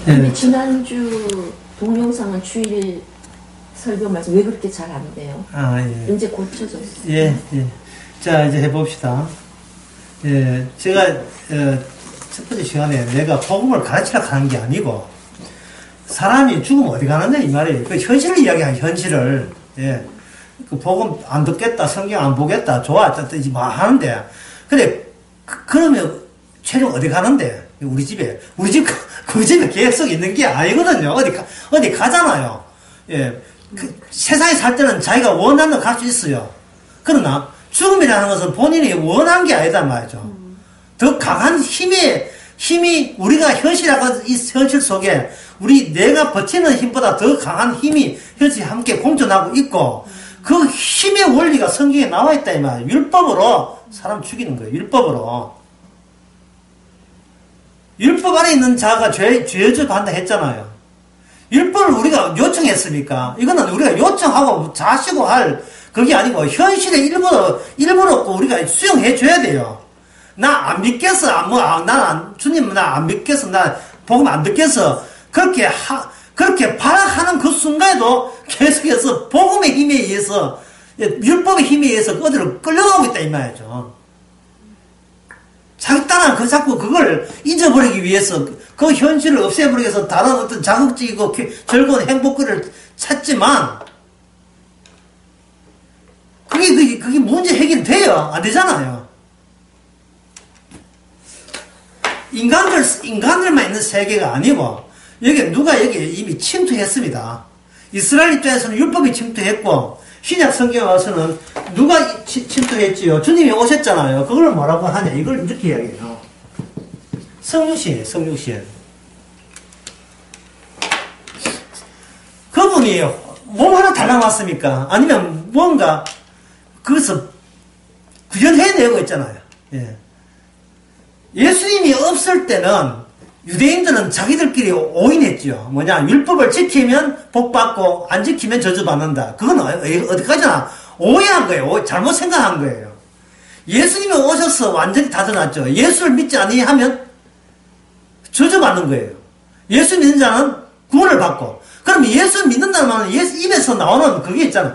근데 지난주 동영상은 주일 설교 말씀 왜 그렇게 잘 안 돼요? 예. 이제 고쳐졌어요. 예. 자, 이제 해봅시다. 예, 제가, 첫 번째 시간에 내가 복음을 가르치려고 하는 게 아니고, 사람이 죽으면 어디 가느냐, 이 말이에요. 그 현실을 이야기하는 현실을. 예. 그 복음 안 듣겠다, 성경 안 보겠다, 좋아, 이제 막 하는데. 근데, 그러면 최종 어디 가는데? 우리 집에. 그 집에 계획성이 있는 게 아니거든요. 어디 가잖아요. 예. 세상에 살 때는 자기가 원하는 걸 갈 수 있어요. 그러나, 죽음이라는 것은 본인이 원한 게 아니다 말이죠. 더 강한 힘이 우리가 현실하고 이 현실 속에 내가 버티는 힘보다 더 강한 힘이 현실에 함께 공존하고 있고 그 힘의 원리가 성경에 나와 있다 이 말이에요. 율법으로 사람 죽이는 거예요. 율법 안에 있는 자가 죄를 받는다 했잖아요. 율법을 우리가 요청했습니까? 이거는 우리가 요청하고 자시고 할 그게 아니고 현실의 일부러 우리가 수용해줘야 돼요. 나 안 믿겠어. 주님 나 안 믿겠어. 나 복음 안 듣겠어. 그렇게 발악하는 그 순간에도 계속해서 복음의 힘에 의해서 율법의 힘에 의해서 어디로 끌려가고 있다 이 말이죠. 자기 딴은 자꾸 그걸 잊어버리기 위해서 그 현실을 없애버리기 위해서 다른 어떤 자극적이고 즐거운 행복을 찾지만 그게 문제 해결돼요? 안 되잖아요. 인간들만 있는 세계가 아니고, 누가 이미 침투했습니다. 이스라엘 입장에서는 율법이 침투했고, 신약 성경에 와서는 누가 침투했지요? 주님이 오셨잖아요. 그걸 뭐라고 하냐? 이걸 이렇게 이야기해요. 성육신. 그분이 몸 하나 달라놨습니까? 아니면 뭔가, 그것을 구현해내고 있잖아요. 예. 예수님이 없을 때는 유대인들은 자기들끼리 오인했죠. 율법을 지키면 복받고 안 지키면 저주받는다. 그건 어디까지나 오해한 거예요. 잘못 생각한 거예요. 예수님이 오셔서 완전히 다져놨죠. 예수를 믿지 아니하면 저주받는 거예요. 예수 믿는 자는 구원을 받고. 그럼 예수 믿는다는 말은 예수 입에서 나오는 그게 있잖아요.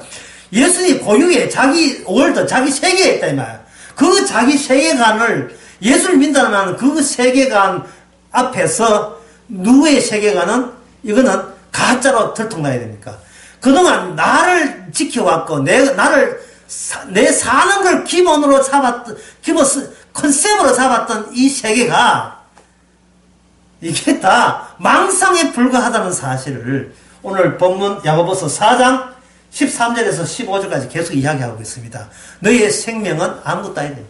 예수님 고유의 자기 월드, 자기 세계에 있다 이 말이야. 그 자기 세계관을 예수를 믿는다는 말은 그 세계관 앞에서 누구의 세계관은 이거는 가짜로 들통나야 됩니까? 그동안 나를 지켜왔고 내 사는 걸 기본으로 컨셉으로 잡았던 이 세계가 이게 다 망상에 불과하다는 사실을 오늘 본문 야고보서 4장 13절에서 15절까지 계속 이야기하고 있습니다. 너희의 생명은 아무것도 아니다.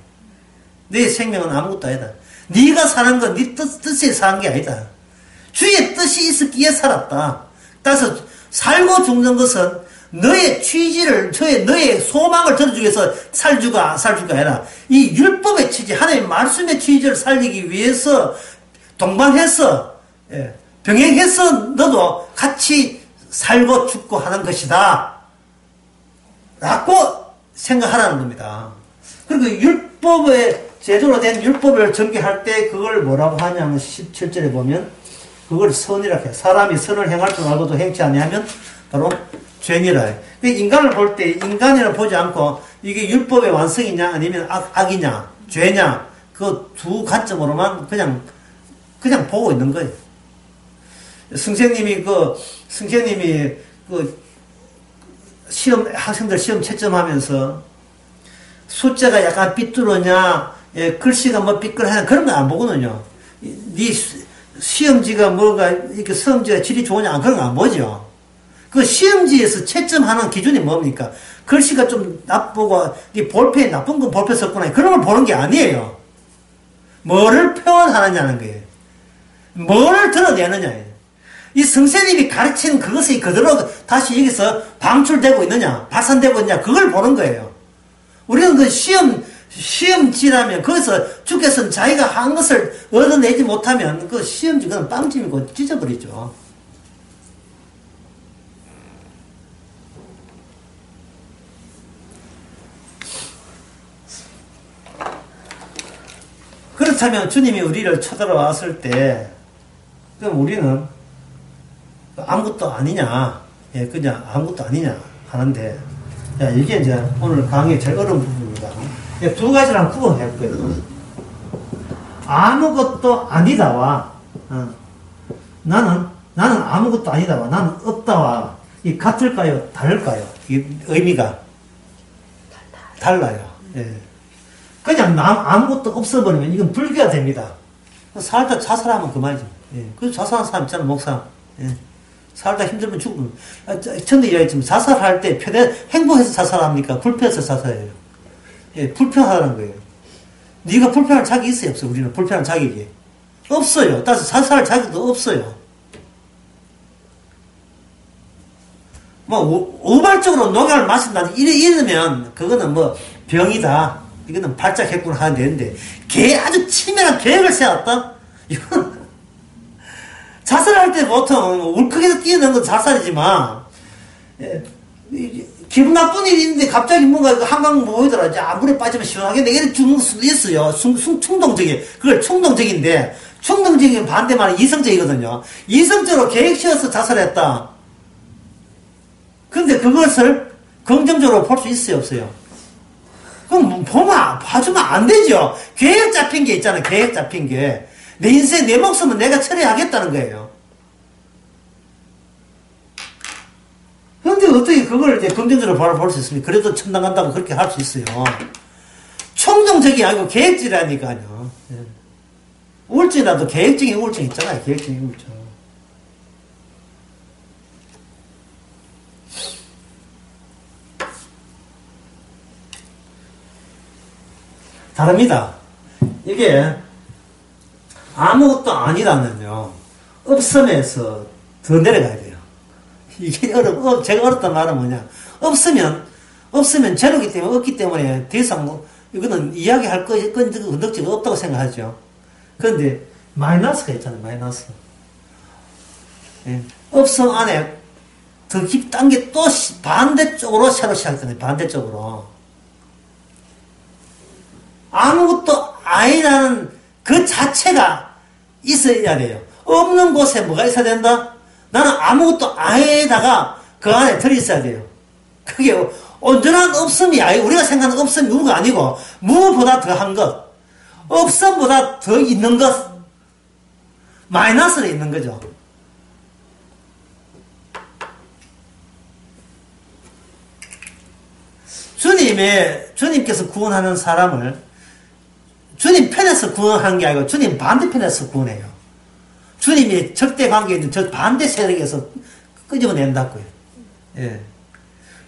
너희의 생명은 아무것도 아니다. 네가 사는 건 네 뜻에 사는 게 아니다. 주의 뜻이 있었기에 살았다. 따라서 살고 죽는 것은 너의 취지를, 너의 소망을 들어주기 위해서 살주가 안 살주가 아니라 이 율법의 취지, 하나님의 말씀의 취지를 살리기 위해서 동반해서 병행해서 너도 같이 살고 죽고 하는 것이다 라고 생각하라는 겁니다. 그리고 율법의 제대로 된 율법을 전개할 때 그걸 뭐라고 하냐면 17절에 보면 그걸 선이라 해요. 사람이 선을 행할 줄 알고도 행치 아니하면 바로 죄니라 해요. 인간을 볼 때 인간이라 보지 않고 이게 율법의 완성이냐 아니면 악이냐 죄냐 그 두 관점으로만 그냥 보고 있는 거예요. 선생님이 학생들 시험 채점하면서 숫자가 약간 삐뚤어냐, 글씨가 뭐 삐뚤하냐, 그런 거 안 보거든요. 네 시험지가 이렇게 시험지가 질이 좋으냐, 그런 거 안 보죠. 그 시험지에서 채점하는 기준이 뭡니까? 글씨가 좀 나쁘고, 네 볼펜이 나쁜 거 볼펜 썼구나, 그런 걸 보는 게 아니에요. 뭐를 표현하느냐는 거예요. 뭐를 드러내느냐예요. 이 선생님이 가르치는 그것이 그대로 다시 여기서 방출되고 있느냐, 발산되고 있느냐, 그걸 보는 거예요. 우리는 그 시험지라면, 거기서 주께서는 자기가 한 것을 얻어내지 못하면, 그 시험지 그건 빵집이고 찢어버리죠. 그렇다면 주님이 우리를 쳐들어왔을 때, 그럼 우리는 아무것도 아니냐, 예, 그냥 아무것도 아니냐 하는데, 자, 이게 이제 오늘 강의의 제일 어려운 부분입니다. 두 가지를 한번 구분해 볼게요. 아무것도 아니다와, 나는 아무것도 아니다와, 나는 없다와, 이 같을까요? 다를까요? 이 의미가 달라요. 예. 그냥 아무것도 없어버리면 이건 불교가 됩니다. 살다 자살하면 그만이죠. 예. 그래서 자살하는 사람 있잖아, 목사. 예. 살다 힘들면 죽으면. 전에 이야기했지만 자살할 때 행복해서 자살합니까? 불편해서 자살해요. 예, 불편하다는 거예요. 네가 불편할 자격이 있어요, 없어요? 우리는 불편할 자격이 없어요. 따라서 자살할 자격도 없어요. 뭐 우발적으로 농약을 마신다 이러면 그거는 뭐 병이다, 이거는 발작했구나 하면 되는데, 아주 치밀한 계획을 세웠다? 이건 자살할 때 보통 울컥해서 뛰어내는 건 자살이지만, 예, 기분 나쁜 일이 있는데 갑자기 뭔가 한강 모이더라, 물에 빠지면 시원하게 내게 죽는 수도 있어요. 충동적인, 그걸 충동적인데, 충동적인 반대말은 이성적이거든요. 이성적으로 계획 세워서 자살했다. 근데 그것을 긍정적으로 볼 수 있어요, 없어요? 그럼 봐주면 안 되죠. 계획 잡힌 게 있잖아요, 계획 잡힌 게. 내 인생, 내 목숨은 내가 처리하겠다는 거예요. 근데 어떻게 그걸 이제 긍정적으로 바라볼 수 있습니까? 그래도 천당 간다고 그렇게 할 수 있어요. 충동적이 아니고 계획질이라니까요. 예. 우울증이라도 계획적인 우울증 있잖아요, 계획적인 우울증. 다릅니다. 이게 아무것도 아니라면요, 없음에서 더 내려가야 돼요. 이게 제가 어렵단 말은 뭐냐, 없으면 제로기 때문에, 없기 때문에 더 이상 이거는 이야기할 건덕지가 없다고 생각하죠. 그런데 마이너스가 있잖아요, 마이너스. 예. 없음 안에 더 딴 게 또 반대쪽으로 새로 시작되네, 반대쪽으로. 아무것도 아니라는 그 자체가 있어야 돼요. 없는 곳에 뭐가 있어야 된다? 나는 아무것도 아니다가 그 안에 들어있어야 돼요. 그게 온전한 없음이 아니고, 우리가 생각하는 없음이 무가 아니고, 무보다 더한 것, 없음보다 더 있는 것, 마이너스로 있는 거죠. 주님께서 구원하는 사람을 주님 편에서 구원하는 게 아니고 주님 반대편에서 구원해요. 주님이 적대 관계에 있는 저 반대 세력에서 끄집어낸다고요. 예.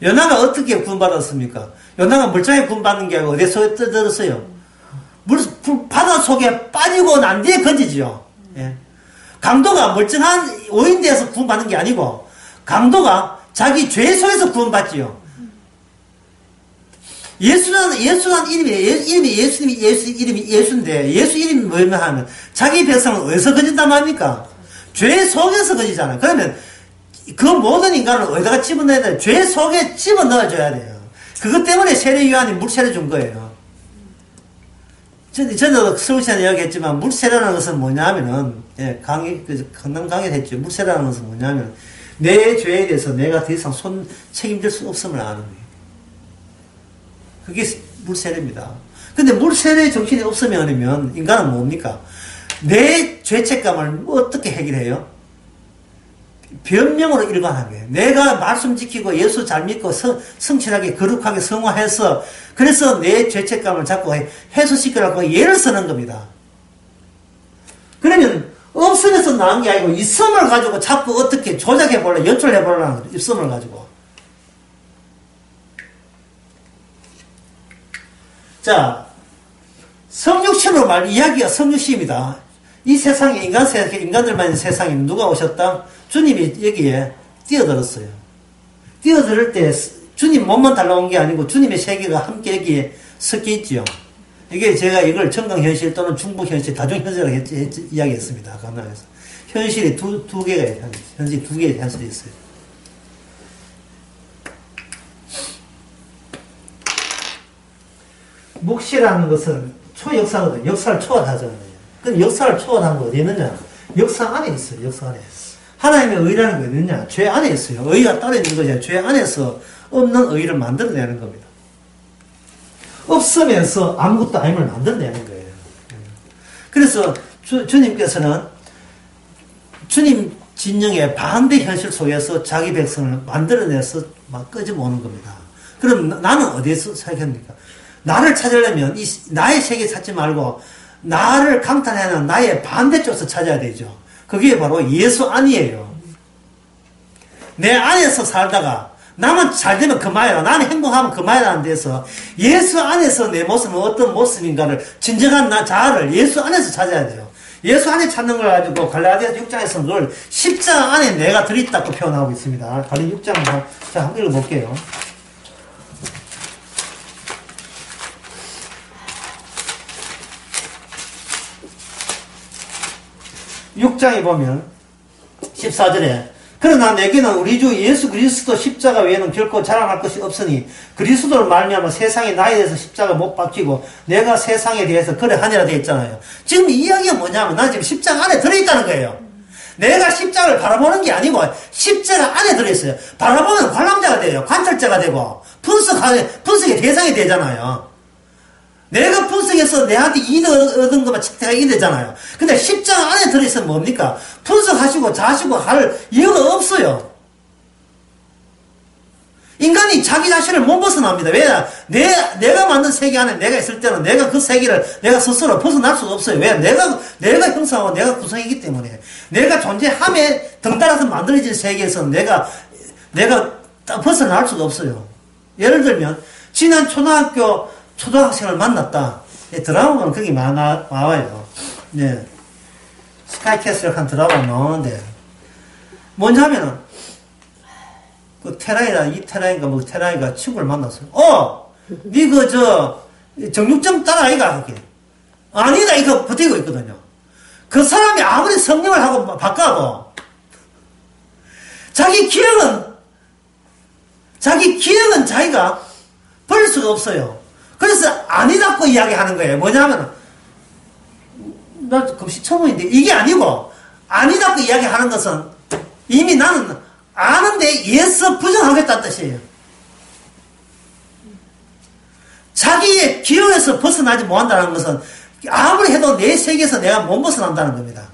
요나가 어떻게 구원받았습니까? 요나가 물장에 구원받는 게 아니고 어디서 떠들었어요? 바다 속에 빠지고 난 뒤에 건지지요. 예. 강도가 멀쩡한 오인대에서 구원받는 게 아니고 강도가 자기 죄 속에서 구원받지요. 예수라는 이름이 예수인데, 예수 이름이 뭐냐 하면, 자기 백성을 어디서 건진단 말입니까? 죄 속에서 건지잖아요. 그러면, 그 모든 인간을 어디다가 집어넣어야 돼요? 죄 속에 집어넣어줘야 돼요. 그것 때문에 세례 요한이 물세례 준 거예요. 저도 서울시에 이야기했지만, 물세례라는 것은 뭐냐면은, 예, 강남 강의를 했죠. 물세례라는 것은 뭐냐면, 내 죄에 대해서 내가 더 이상 책임질 수 없음을 아는 거예요. 그게 물세례입니다. 근데 물세례의 정신이 없으면 인간은 뭡니까? 내 죄책감을 어떻게 해결해요? 변명으로 일관하는 거예요. 내가 말씀 지키고 예수 잘 믿고 성실하게 거룩하게 성화해서 그래서 내 죄책감을 자꾸 해소시키려고 예를 쓰는 겁니다. 그러면 없으면서 나온 게 아니고 있음을 가지고 자꾸 어떻게 조작해 보려, 연출해 보려는 거예요. 있음을 가지고. 자, 성육신으로 이야기가 성육신입니다. 이 세상에 인간들만 있는 세상에 누가 오셨다? 주님이 여기에 뛰어들었어요. 뛰어들을 때 주님 몸만 달라온 게 아니고 주님의 세계가 함께 여기에 섞여 있지요. 이게 제가 이걸 정강현실 또는 중부현실, 다중현실이라고 이야기했습니다. 강남에서. 현실이 두 개가, 현실이 두 개의 현실이 있어요. 묵시라는 것은 초역사거든요. 역사를 초월하잖아요. 그럼 역사를 초월한 거 어디 있느냐? 역사 안에 있어요. 역사 안에. 하나님의 의라는 게 어딨냐? 죄 안에 있어요. 의가 따로 있는 거죠. 죄 안에서 없는 의를 만들어내는 겁니다. 없으면서 아무것도 아님을 만들어내는 거예요. 그래서 주님께서는 주님 진영의 반대 현실 속에서 자기 백성을 만들어내서 막 끄집어오는 겁니다. 그럼 나는 어디에서 살겠습니까? 나를 찾으려면 나의 세계 찾지 말고 나를 강탈하는 나의 반대쪽에서 찾아야 되죠. 그게 바로 예수 안이에요. 내 안에서 살다가 나만 잘 되면 그만이라, 나는 행복하면 그만이라는 데서 예수 안에서 내 모습은 어떤 모습인가를, 진정한 나 자아를 예수 안에서 찾아야 돼요. 예수 안에 찾는 걸 가지고 갈라디아서 6장에서 그걸 십자가 안에 내가 들어있다고 표현하고 있습니다. 갈라디아 6장 한번 읽어볼게요. 6장에 보면 14절에 그러나 내게는 우리 주 예수 그리스도 십자가 외에는 결코 자랑할 것이 없으니 그리스도를 말미암아 세상에 나에 대해서 십자가 못 박히고 내가 세상에 대해서 그래 하니라 되어 있잖아요. 지금 이 이야기가 뭐냐면 난 지금 십자가 안에 들어있다는 거예요. 내가 십자가를 바라보는 게 아니고 십자가 안에 들어있어요. 바라보면 관람자가 돼요. 관찰자가 되고 분석의 대상이 되잖아요. 내가 분석해서 내한테 이득 얻은 것만 책대가 이되잖아요. 근데 십자가 안에 들어있으면 뭡니까? 분석하시고 자시고 할 이유가 없어요. 인간이 자기 자신을 못 벗어납니다. 왜? 내가 만든 세계 안에 내가 있을 때는 내가 그 세계를 내가 스스로 벗어날 수가 없어요. 왜? 내가 형성하고 내가 구성이기 때문에. 내가 존재함에 덩달아서 만들어진 세계에서 내가 벗어날 수가 없어요. 예를 들면, 지난 초등학생을 만났다. 드라마는 거기 나와요. 네. 스카이캐슬 한 드라마 나오는데, 뭐냐면은, 이 테라이가 친구를 만났어요. 정육점 딸아이가, 그게. 아니다, 이거 버티고 있거든요. 그 사람이 아무리 성령을 하고 바꿔도, 자기 기억은 자기가 버릴 수가 없어요. 그래서 아니다고 이야기하는 거예요. 뭐냐면, 나 금시초문인데, 이게 아니고, 아니다고 이야기하는 것은 이미 나는 아는데 예서 부정하겠다는 뜻이에요. 자기의 기억에서 벗어나지 못한다는 것은 아무리 해도 내 세계에서 내가 못 벗어난다는 겁니다.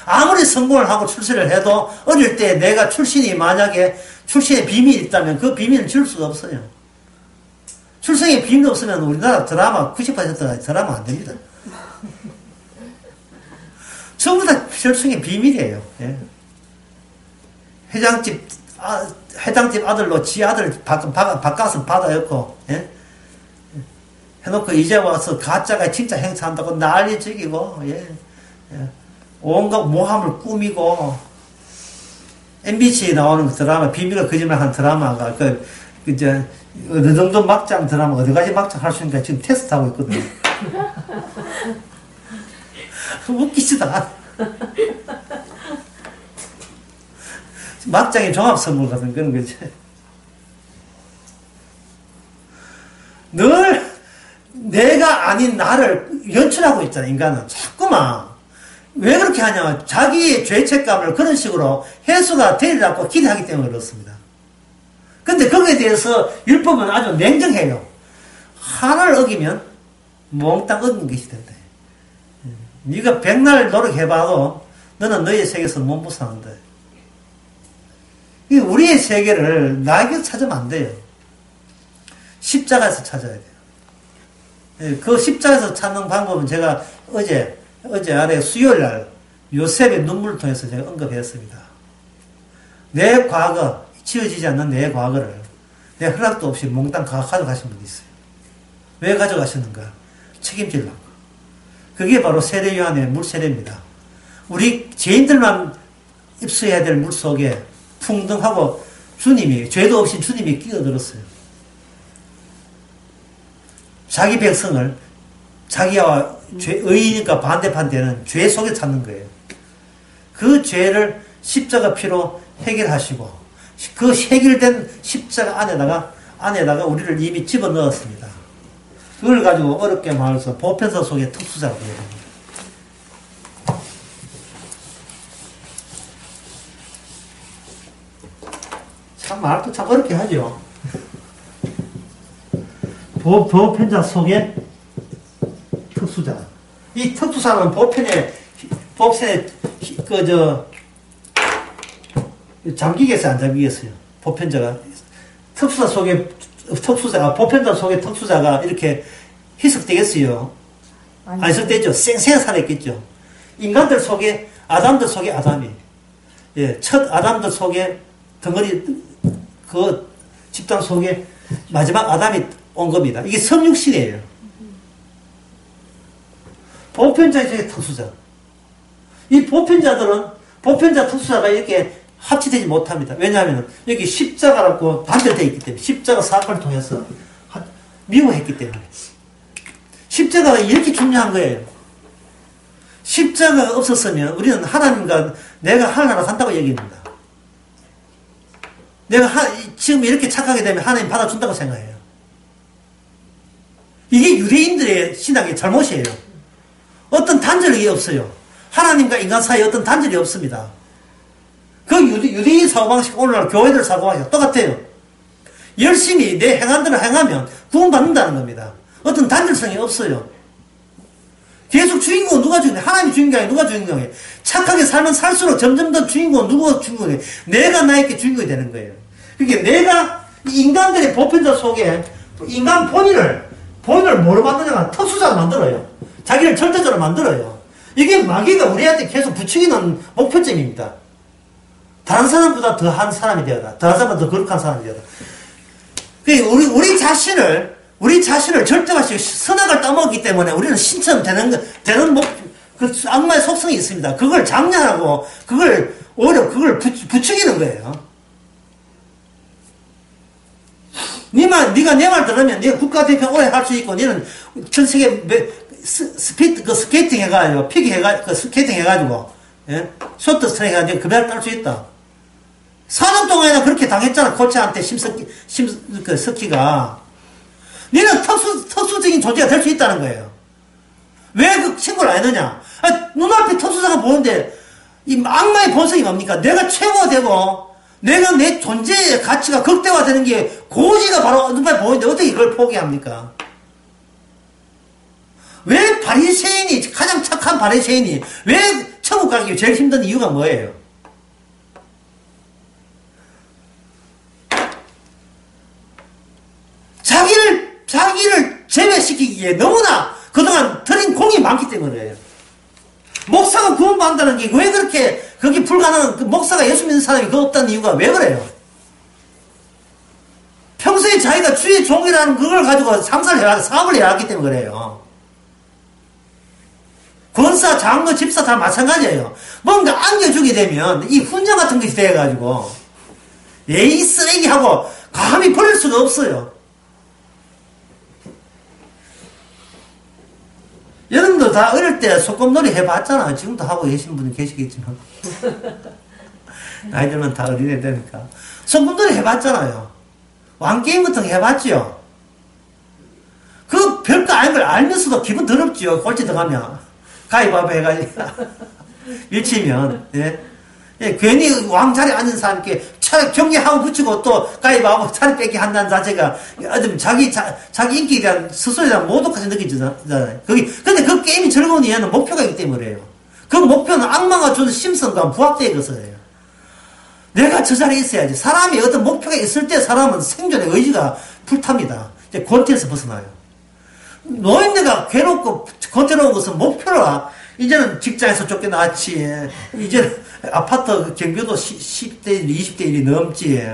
아무리 성공을 하고 출세를 해도 어릴 때 내가 만약에 출신의 비밀이 있다면 그 비밀을 줄 수가 없어요. 출생의 비밀이 없으면 우리나라 드라마 90%가 드라마 안 됩니다. 전부 다 출생의 비밀이에요. 회장집 아들로 지 아들 바꿔서 받아였고, 해놓고 이제 와서 가짜가 진짜 행사한다고 난리 즐기고, 온갖 모함을 꾸미고, MBC에 나오는 드라마, 비밀과 거짓말 한 드라마가, 어느 정도 막장 드라마, 어디까지 막장 할 수 있는가 지금 테스트하고 있거든요. 웃기지도 않아. 막장의 종합선물 같은 그런 거지. 늘 내가 아닌 나를 연출하고 있잖아, 인간은. 자꾸만. 왜 그렇게 하냐면 자기의 죄책감을 그런 식으로 해소가 되리라고 기대하기 때문에 그렇습니다. 근데 거기에 대해서 율법은 아주 냉정해요. 하나를 어기면 몽땅 어긴 것이 된다. 네가 백날 노력해봐도 너는 너의 세계에서 못 벗어난다. 우리의 세계를 나에게서 찾으면 안 돼요. 십자가에서 찾아야 돼요. 그 십자가에서 찾는 방법은 제가 어제 아래 수요일 날 요셉의 눈물을 통해서 제가 언급했습니다. 내 과거, 지워지지 않는 내 과거를 내 허락도 없이 몽땅 가져가신 분이 있어요. 왜 가져가셨는가? 책임지려고. 그게 바로 세례 요한의 물세례입니다. 우리 죄인들만 입수해야 될 물 속에 풍덩하고 죄도 없이 주님이 끼어들었어요. 자기 백성을 자기와 의인이니까 반대판 되는 죄 속에 찾는 거예요. 그 죄를 십자가 피로 해결하시고 그 해결된 십자가 안에다가 우리를 이미 집어넣었습니다. 그걸 가지고 어렵게 말해서 보편서 속의 특수자라고 해야 됩니다. 참 말도 참 어렵게 하죠. 보편자 속에 특수자. 이 특수자는 법선에 잠기겠어요, 안 잠기겠어요? 보편자가 보편자 속에 특수자가 이렇게 희석되겠어요? 안 희석되죠. 생살했겠죠. 인간들 속에 아담들 속에 아담이, 예, 첫 아담들 속에 덩어리 그 집단 속에 마지막 아담이 온 겁니다. 이게 성육신이에요. 보편자 속의 특수자. 이 보편자 특수자가 이렇게 합치되지 못합니다. 왜냐하면 여기 십자가라고 단절되어 있기 때문에, 십자가 사건을 통해서 미워했기 때문에. 십자가가 이렇게 중요한 거예요. 십자가가 없었으면 우리는 하나님과 내가 하나로 한다고 얘기합니다. 내가 지금 이렇게 착하게 되면 하나님 받아준다고 생각해요. 이게 유대인들의 신앙의 잘못이에요. 어떤 단절이 없어요. 하나님과 인간 사이에 어떤 단절이 없습니다. 그 유대인 사고방식, 오늘날 교회들 사고방식 똑같아요. 열심히 내 행한대로 행하면 구원받는다는 겁니다. 어떤 단절성이 없어요. 계속 주인공은 누가 주인공이에요? 하나님이 주인공이 누가 주인공이에요? 착하게 살면 살수록 점점 더 주인공은 누가 주인공이에요? 내가 나에게 주인공이 되는 거예요. 그러니까 내가 인간들의 보편자 속에 인간 본인을 뭐로 만드냐면 특수자로 만들어요. 자기를 절대적으로 만들어요. 이게 마귀가 우리한테 계속 부추기는 목표점입니다. 다른 사람보다 더한 사람이 되어라. 다른 사람보다 더 거룩한 사람이 되어라. 우리 자신을 절대화시키고 선악을 따먹기 때문에 우리는 신처럼 되는 그 악마의 속성이 있습니다. 그걸 장려하고, 그걸 부추기는 거예요. 네가 내 말 들으면 네가 국가대표 오래 할 수 있고, 너는 전 세계 스케이팅 해가지고, 스케이팅 해가지고, 예? 쇼트트랙 해가지고 금메달 딸 수 있다. 4년 동안이나 그렇게 당했잖아, 코치한테 스키가. 너는 특수적인 존재가 될 수 있다는 거예요. 왜 그 신고를 안 했느냐? 눈앞에 특수자가 보는데, 이 악마의 본성이 뭡니까? 내가 최고가 되고, 내가 내 존재의 가치가 극대화되는 게 고지가 바로 눈앞에 보이는데 어떻게 이걸 포기합니까? 왜 바리새인이, 가장 착한 바리새인이 왜 천국 가기 제일 힘든 이유가 뭐예요? 자기를 제외시키기에 너무나 그동안 들인 공이 많기 때문이에요. 목사가 구원받는다는 게 왜 그렇게 그게 불가능한, 그 목사가 예수 믿는 사람이 그거 없다는 이유가 왜 그래요? 평소에 자기가 주의 종이라는 그걸 가지고 사업을 해왔기 때문에 그래요. 권사, 장로, 집사 다 마찬가지예요. 뭔가 안겨주게 되면 이 훈장 같은 것이 돼가지고 예의 쓰레기하고 감히 버릴 수가 없어요. 여러분도 다 어릴 때 소꿉놀이 해봤잖아. 지금도 하고 계신 분이 계시겠지만. 나이 들면 다 어린애 되니까. 소꿉놀이 해봤잖아요. 왕게임 같은 거 해봤지요. 그 별거 아닌 걸 알면서도 기분 더럽지요. 꼴찌 들어가면. 가위바위보 해가지고. 밀치면. 예. 예, 괜히 왕자리에 앉은 사람께 경계하고 붙이고 또 가위바위보 차례 뺏기 한다는 자체가 자기 인기에 대한 스스로에 대한 모독까지 느껴지잖아요. 근데 그 게임이 즐거운 이유는 목표가 있기 때문에 그래요. 그 목표는 악마가 주는 심성과 부합되어 있어요. 내가 저 자리에 있어야지. 사람이 어떤 목표가 있을 때 사람은 생존의 의지가 불탑니다. 이제 권태에서 벗어나요. 노인네가 괴롭고 권태로운 것은 목표라. 이제는 직장에서 쫓겨났지. 이제는 아파트 경비도 10대 1, 20대 1이 넘지.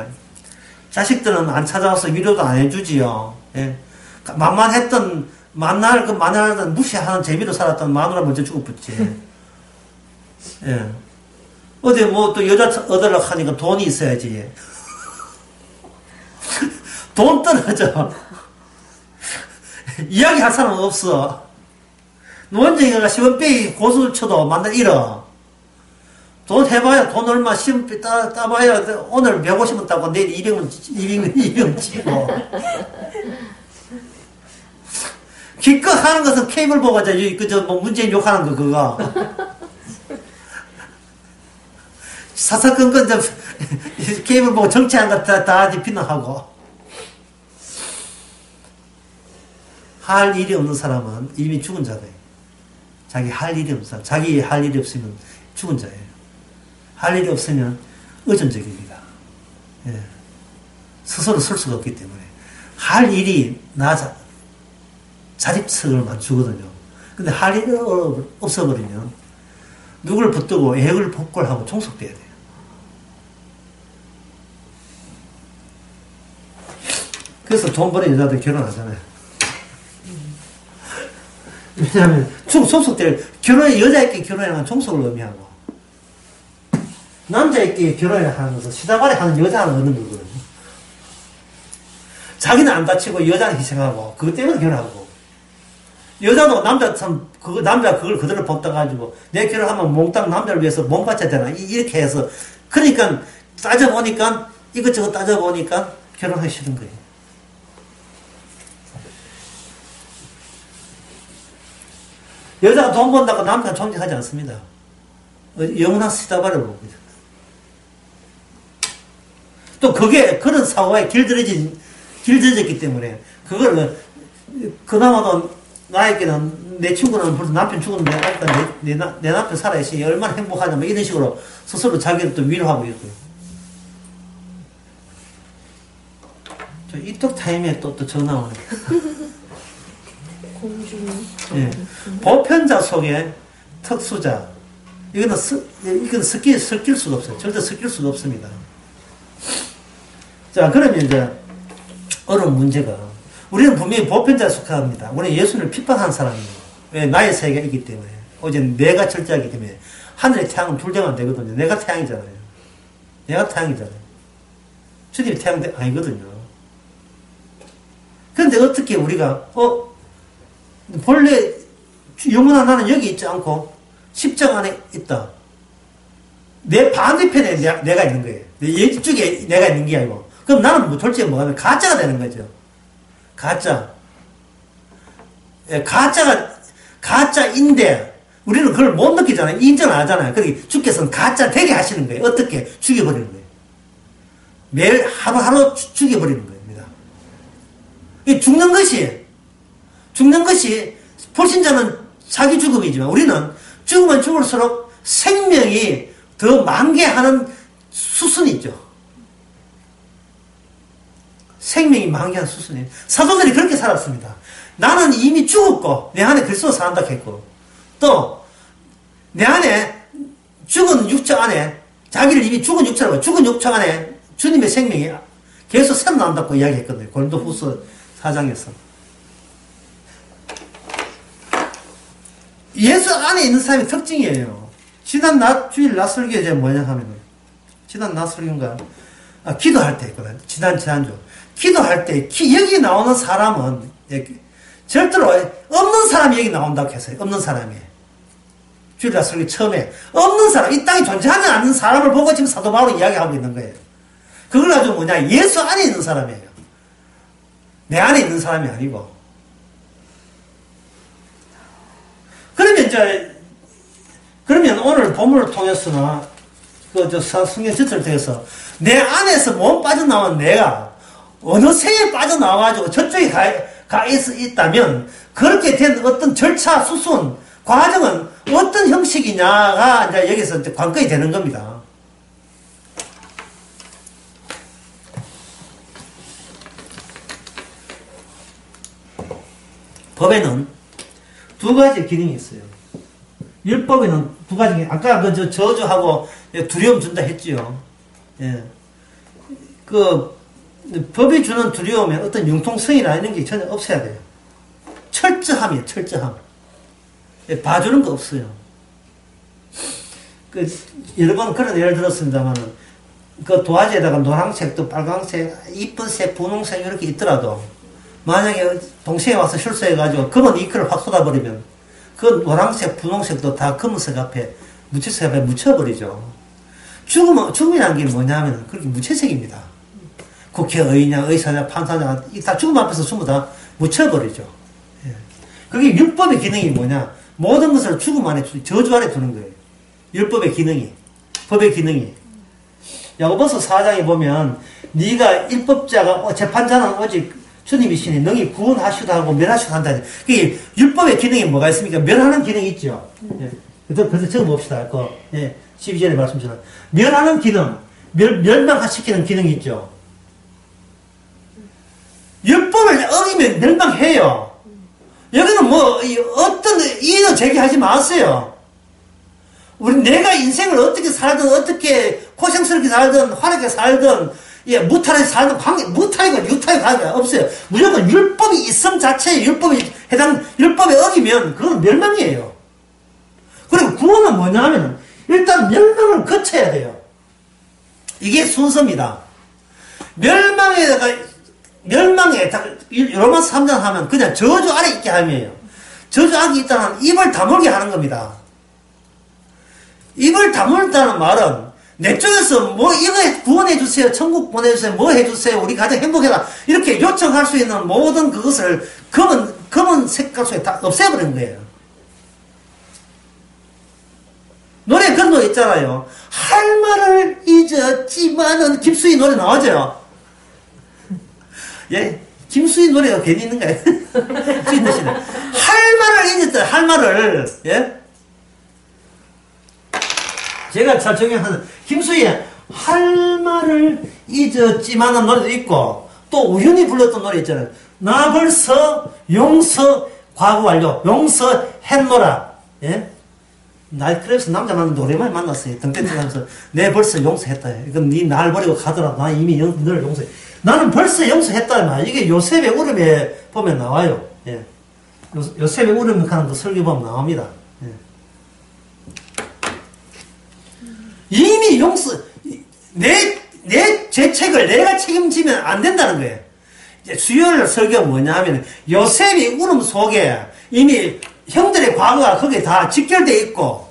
자식들은 안 찾아와서 위로도 안 해주지요. 예. 만나던 무시하는 재미로 살았던 마누라 먼저 죽어붙지. 예. 어디 또 여자 얻으려고 하니까 돈이 있어야지. 돈 떨어져. 이야기할 사람은 없어. 원정이가 시원빼기 고수를 쳐도 만날 잃어. 돈 해봐야 돈 얼마 시험비 따봐야 오늘 150원 따고 내일 200원 치고. 기껏 하는 것은 케이블 보고 문재인 욕하는 거 그거. 사사건건 게임을 보고 정치하는 것 다 비난하고. 할 일이 없는 사람은 이미 죽은 자예요. 자기 할 일이 없는 사람, 자기 할 일이 없으면 죽은 자예요. 할 일이 없으면 의존적입니다. 예. 스스로 쓸 수가 없기 때문에. 할 일이 자립성을 맞추거든요. 근데 할 일이 없어버리면 누구를 붙들고 애를 복골하고 종속돼야 돼요. 그래서 돈 버는 여자들 결혼하잖아요. 왜냐하면 종속될 여자애끼리 결혼하는 종속을 의미하고 남자애끼리 결혼을 하는 것은 시다발에 하는 여자는 얻는 거거든요. 자기는 안 다치고 여자는 희생하고 그것 때문에 결혼하고 여자도 남자 그걸 그대로 본다 가지고 내 결혼하면 몽땅 남자를 위해서 몸 바쳐야 되나 이렇게 해서 그러니까 따져보니까 이것저것 따져보니까 결혼하기 싫은 거예요. 여자가 돈 번다고 남자가 존재하지 않습니다. 영원한 시다발을 봅니다. 또 그런 사고에 길들여졌기 때문에 그걸 그나마도 나에게는 내 친구는 벌써 남편 죽었는데 내 남편 살아있으니 얼마나 행복하냐 뭐 이런 식으로 스스로 자기를 또 위로하고 있고요. 이쪽 타임에 또 전화 오네. 예. 보편자 속에 특수자. 이건 섞일 수가 없어요. 절대 섞일 수가 없습니다. 자, 그러면 이제 어려운 문제가 우리는 분명히 보편자에 속합니다. 우리는 예수를 핍박한 사람이에요. 왜? 나의 세계가 있기 때문에. 어제 내가 철저하기 때문에 하늘의 태양은 불되면 안 되거든요. 내가 태양이잖아요. 내가 태양이잖아요. 주님이 태양 아니거든요. 그런데 어떻게 우리가 본래 영원한 나는 여기 있지 않고 십자가 안에 있다. 내 반대편에 내가 있는 거예요. 이쪽에 내가 있는 게 아니고. 그럼 나는 뭐 솔직히 뭐하면 가짜가 되는 거죠. 가짜. 예, 가짜인데 우리는 그걸 못 느끼잖아요. 인정 안 하잖아요. 그러니까 주께서는 가짜 되게 하시는 거예요. 어떻게? 죽여버리는 거예요. 매일 하루하루 죽여버리는 겁니다. 죽는 것이 불신자는 자기 죽음이지만 우리는 죽으면 죽을수록 생명이 더 만개하는 수순이 있죠. 생명이 만개하는 수순이에요. 사도들이 그렇게 살았습니다. 나는 이미 죽었고 내 안에 그리스도 산다 했고 또 내 안에 죽은 육체 안에 자기를 이미 죽은 육체라고 죽은 육체 안에 주님의 생명이 계속 새어난다고 이야기했거든요. 고린도후서 4장에서. 예수 안에 있는 사람의 특징이에요. 지난 주일 낮설교에 제가 뭐냐 하면은, 지난 낮설교인가? 기도할 때 있거든. 지난주. 기도할 때, 여기 나오는 사람은, 절대로 없는 사람이 여기 나온다고 했어요. 없는 사람이. 주일 낮설교 처음에. 없는 사람, 이 땅에 존재하지 않는 사람을 보고 지금 사도 바울이 이야기하고 있는 거예요. 그걸 가지고 뭐냐? 예수 안에 있는 사람이에요. 내 안에 있는 사람이 아니고. 그러면 오늘 본문을 통해서나, 성경 지체를 통해서, 내 안에서 몸 빠져나온 내가, 어느 새에 빠져나와가지고 저쪽에 가 있다면, 그렇게 된 어떤 절차, 수순, 과정은 어떤 형식이냐가 이제 여기서 이제 관건이 되는 겁니다. 법에는 두 가지 기능이 있어요. 율법에는 두 가지, 아까 저주하고 두려움 준다 했지요. 예. 법이 주는 두려움에 어떤 융통성이나 이런 게 전혀 없어야 돼요. 철저함이에요, 철저함. 예, 봐주는 거 없어요. 여러 번 그런 예를 들었습니다만은, 도화지에다가 노란색도 빨간색, 이쁜 색, 분홍색 이렇게 있더라도, 만약에 동생이 와서 실수해가지고 검은 이크를 확 쏟아버리면 그 노란색, 분홍색도 다 검은색 앞에, 무채색 앞에 묻혀버리죠. 죽음이라는 게 뭐냐면 그렇게 무채색입니다. 국회의장, 의사장, 판사장, 다 죽음 앞에서 전부 다 묻혀버리죠. 예. 그게 율법의 기능이 뭐냐? 모든 것을 죽음 안에, 저주 안에 두는 거예요. 율법의 기능이, 법의 기능이. 야고보서 4장에 보면 네가 일법자가 재판자는 오직 주님이시니 능히 구원하시도 하고 멸하시도 한다. 그 율법의 기능이 뭐가 있습니까? 멸하는 기능이 있죠. 예. 그래서 적어봅시다. 12절의 말씀처럼 멸하는 기능, 멸망시키는 기능이 있죠. 율법을 어기면 멸망해요. 여기는 뭐 어떤 이의도 제기하지 마세요. 내가 인생을 어떻게 살든 어떻게 고생스럽게 살든 화나게 살든 무탈하게 살든 무탈이고 유탈이고 관계 없어요. 무조건 율법이 있음 자체에 율법에 어기면 그건 멸망이에요. 그리고 구원은 뭐냐 하면 일단 멸망을 거쳐야 돼요. 이게 순서입니다. 멸망에 로마서 3장 하면 그냥 저주 아래 있게 함이에요. 저주 아래 있다는 입을 다물게 하는 겁니다. 입을 다물다는 말은 내 쪽에서 뭐 이거 구원해주세요, 천국 보내주세요, 뭐 해주세요, 우리 가정 행복해라 이렇게 요청할 수 있는 모든 그것을 검은 색깔 속에 다 없애버린 거예요. 노래 그런 노래 있잖아요. 할 말을 잊었지만은 김수희 노래 나오죠. 예, 김수희 노래가 괜히 있는가요? 할 말을 잊었다. 할 말을 예. 제가 잘 정형하는 김수희의 할 말을 잊었지만은 노래도 있고 또 우연히 불렀던 노래 있잖아요. 나 벌써 용서 과거 완료 용서했노라. 예? 나이트클럽에서 남자 만난 노래만 만났어요. 등대하면서 내 벌써 용서했다. 이건 네 날 버리고 가더라도 나 이미 너를 용서해. 나는 벌써 용서했다. 말. 이게 요셉의 울음에 보면 나와요. 예. 요셉의 울음 하는 그 설교 보면 나옵니다. 예. 이미 내 죄책을 내가 책임지면 안 된다는 거예요. 이제 수요일 설교가 뭐냐 하면 요셉이 울음 속에 이미 형들의 과거가 거기에 다 직결되어 있고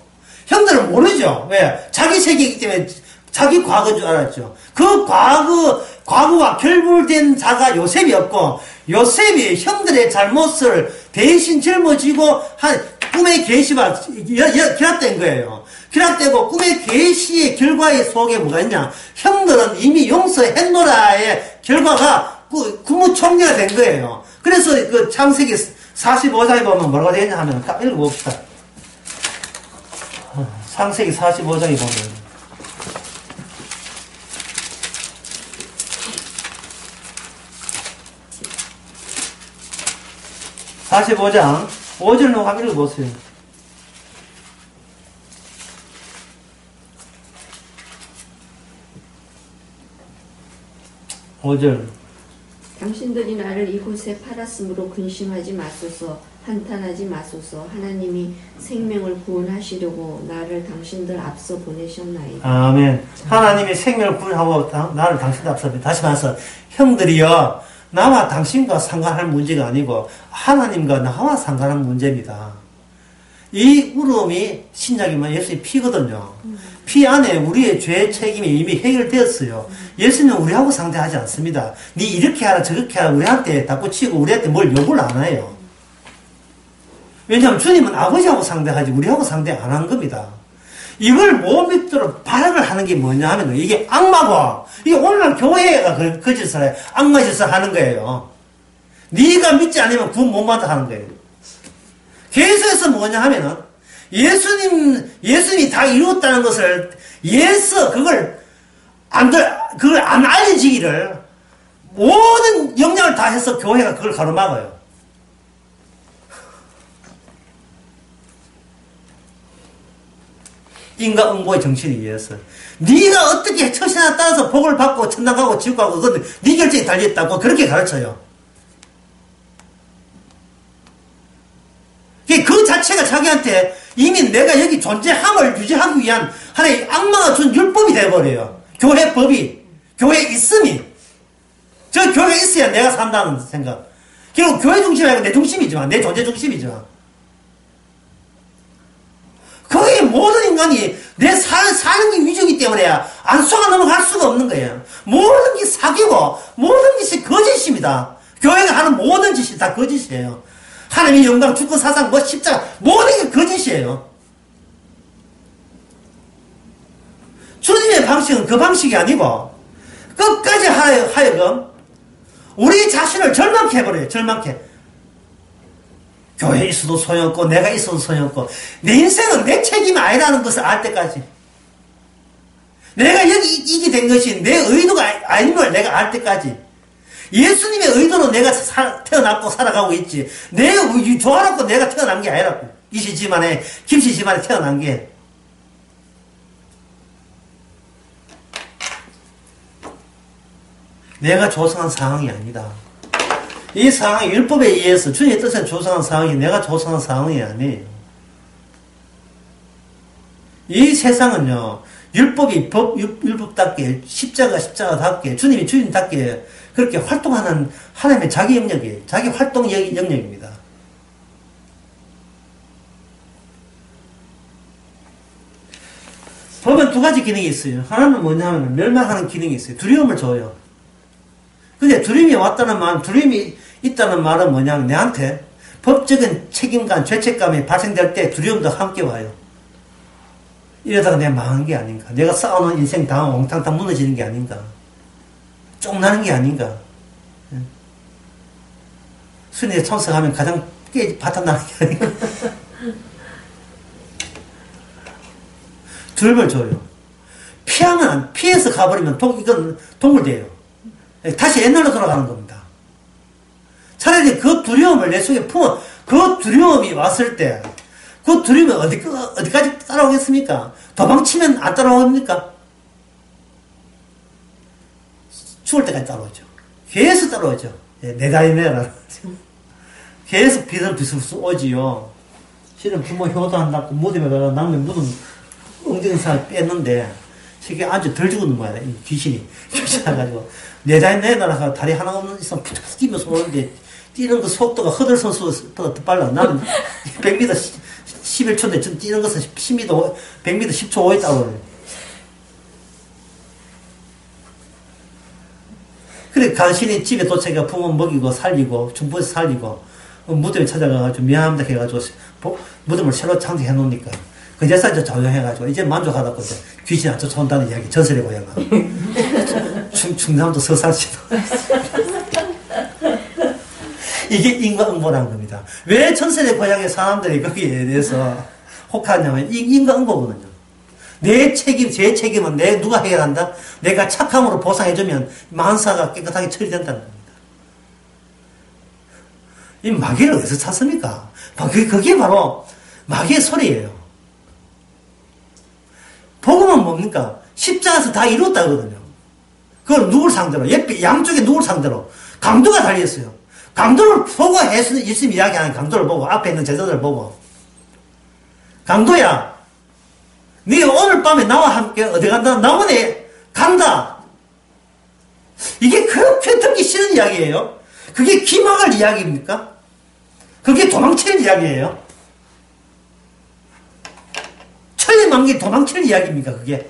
형들은 모르죠. 왜? 자기 세계이기 때문에 자기 과거인 줄 알았죠. 그 과거와 결부된 자가 요셉이었고 요셉이 형들의 잘못을 대신 짊어지고 한 꿈의 계시가 결합된 거예요. 결합되고 꿈의 계시의 결과의 속에 뭐가 있냐? 형들은 이미 용서했노라의 결과가 구무총리가 된 거예요. 그래서 그 창세기 45장에 보면 뭐라고 되어 있냐 하면 딱 읽어봅시다. 창세기 45장에 보면 45장 5절로 한번 읽어보세요. 5절 당신들이 나를 이곳에 팔았으므로 근심하지 마소서, 한탄하지 마소서. 하나님이 생명을 구원하시려고 나를 당신들 앞서 보내셨나이다. 아멘. 하나님이 생명을 구원하고 나를 당신들 앞서 다시 말해서 형들이여 나와 당신과 상관할 문제가 아니고 하나님과 나와 상관한 문제입니다. 이 울음이 신약이면 예수의 피거든요. 피 안에 우리의 죄 책임이 이미 해결되었어요. 예수는 우리하고 상대하지 않습니다. 네 이렇게 하라 저렇게 하라 우리한테 닦고치고 우리한테 뭘 요구를 안 해요. 왜냐하면 주님은 아버지하고 상대하지 우리하고 상대 안 한 겁니다. 이걸 못 믿도록 발악을 하는 게 뭐냐 하면 이게 악마고 이게 오늘날 교회가 그 짓을 해요. 악마 짓을 하는 거예요. 네가 믿지 않으면 구원 못 받아 하는 거예요. 계속해서 뭐냐 하면은 예수님이 다 이루었다는 것을 그걸 안 알려지기를 모든 역량을 다 해서 교회가 그걸 가로막아요. 인과응보의 정신에 의해서 네가 어떻게 처신에 따라서 복을 받고 천당 가고 지옥 가고 그건 네 결정이 달려있다고 그렇게 가르쳐요. 그 자체가 자기한테 이미 내가 여기 존재함을 유지하기 위한 하나의 악마가 준 율법이 돼버려요. 교회 법이, 교회 있음이. 저 교회가 있어야 내가 산다는 생각. 결국 교회 중심이 아니고 내 중심이지만, 내 존재 중심이지만. 거의 모든 인간이 내 사는 게 위주이기 때문에 안 속아 넘어갈 수가 없는 거예요. 모든 게 사기고, 모든 것이 거짓입니다. 교회가 하는 모든 짓이 다 거짓이에요. 하나님의 영광, 주권, 사상, 십자가 모든 게 거짓이에요. 주님의 방식은 그 방식이 아니고 끝까지 하여금 우리 자신을 절망케 해버려요. 절망케. 교회에 있어도 소용없고 내가 있어도 소용없고 내 인생은 내 책임이 아니라는 것을 알 때까지, 내가 여기 있게 된 것이 내 의도가 아닌 걸 내가 알 때까지, 예수님의 의도로 내가 태어났고 살아가고 있지 내 좋아놓고 내가 태어난 게 아니라고. 이시 집안에 김씨 집안에 태어난 게. 내가 조성한 상황이 아니다. 이 상황이 율법에 의해서 주님의 뜻에 조성한 상황이 내가 조성한 상황이 아니에요. 이 세상은요, 율법이 율법답게, 십자가답게, 주님이 주님답게 그렇게 활동하는 하나님의 자기 영역이에요. 자기 활동 영역입니다. 법은 두 가지 기능이 있어요. 하나는 뭐냐면 멸망하는 기능이 있어요. 두려움을 줘요. 근데 두려움이 왔다는 말, 두려움이 있다는 말은 뭐냐면 내한테 법적인 책임감, 죄책감이 발생될 때 두려움도 함께 와요. 이러다가 내가 망한 게 아닌가. 내가 쌓아놓은 인생 다 옹탕탕 무너지는 게 아닌가. 쫑나는 게 아닌가. 순위에 참석하면 가장 바탕나는 게 아닌가. 두려움을 줘요. 피해서 가버리면 이건 동물돼요. 다시 옛날로 돌아가는 겁니다. 차라리 그 두려움을 내 속에 품어, 그 두려움이 왔을 때, 그 두려움이 어디까지 따라오겠습니까? 도망치면 안 따라옵니까? 죽을 때까지 따라오죠. 계속 따라오죠. 내 다리 내라. 계속 비슬비슬 오지요. 실은 부모 효도한다고 무덤에 가서 남의 무덤 엉덩이살 뺐는데, 저게 아주 덜 죽는 거야, 이 귀신이. 귀신해가지고. 내 다리 내놔라 다리 하나 없는 이상 푹 뛰면서 오는데, 뛰는 그 속도가 허들 선수보다 더 빨라. 나는 100m 11초인데 전 뛰는 것은 10m, 100m 10초 5에 따로. 그래, 간신히 집에 도착해 부모 먹이고 살리고, 중부에서 살리고, 무덤에 찾아가가지고 미안합니다 해가지고, 무덤을 새로 창조해 놓으니까. 그제서 이제 조용해가지고, 이제 만족하다고 이제 귀신 안 쫓아온다는 이야기, 전설의 고향아. 충남도 서산시도. 이게 인과응보라는 겁니다. 왜 전설의 고향의 사람들이 거기에 대해서 혹하냐면, 인과응보거든요. 내 책임, 제 책임은 누가 해결한다? 내가 착함으로 보상해주면 만사가 깨끗하게 처리된다는 겁니다. 이 마귀를 어디서 찾습니까? 그게 바로 마귀의 소리예요. 복음은 뭡니까? 십자가에서 다 이루었다 그러거든요. 그걸 누굴 상대로? 양쪽에 누굴 상대로? 강도가 달렸어요. 강도를 보고 예수님 이야기하는 강도를 보고, 앞에 있는 제자들을 보고, 강도야, 네 오늘 밤에 나와 함께 어디 간다? 나오네 간다. 이게 그렇게 듣기 싫은 이야기예요. 그게 기막을 이야기입니까? 그게 도망치는 이야기예요. 천리만기 도망치는 이야기입니까 그게?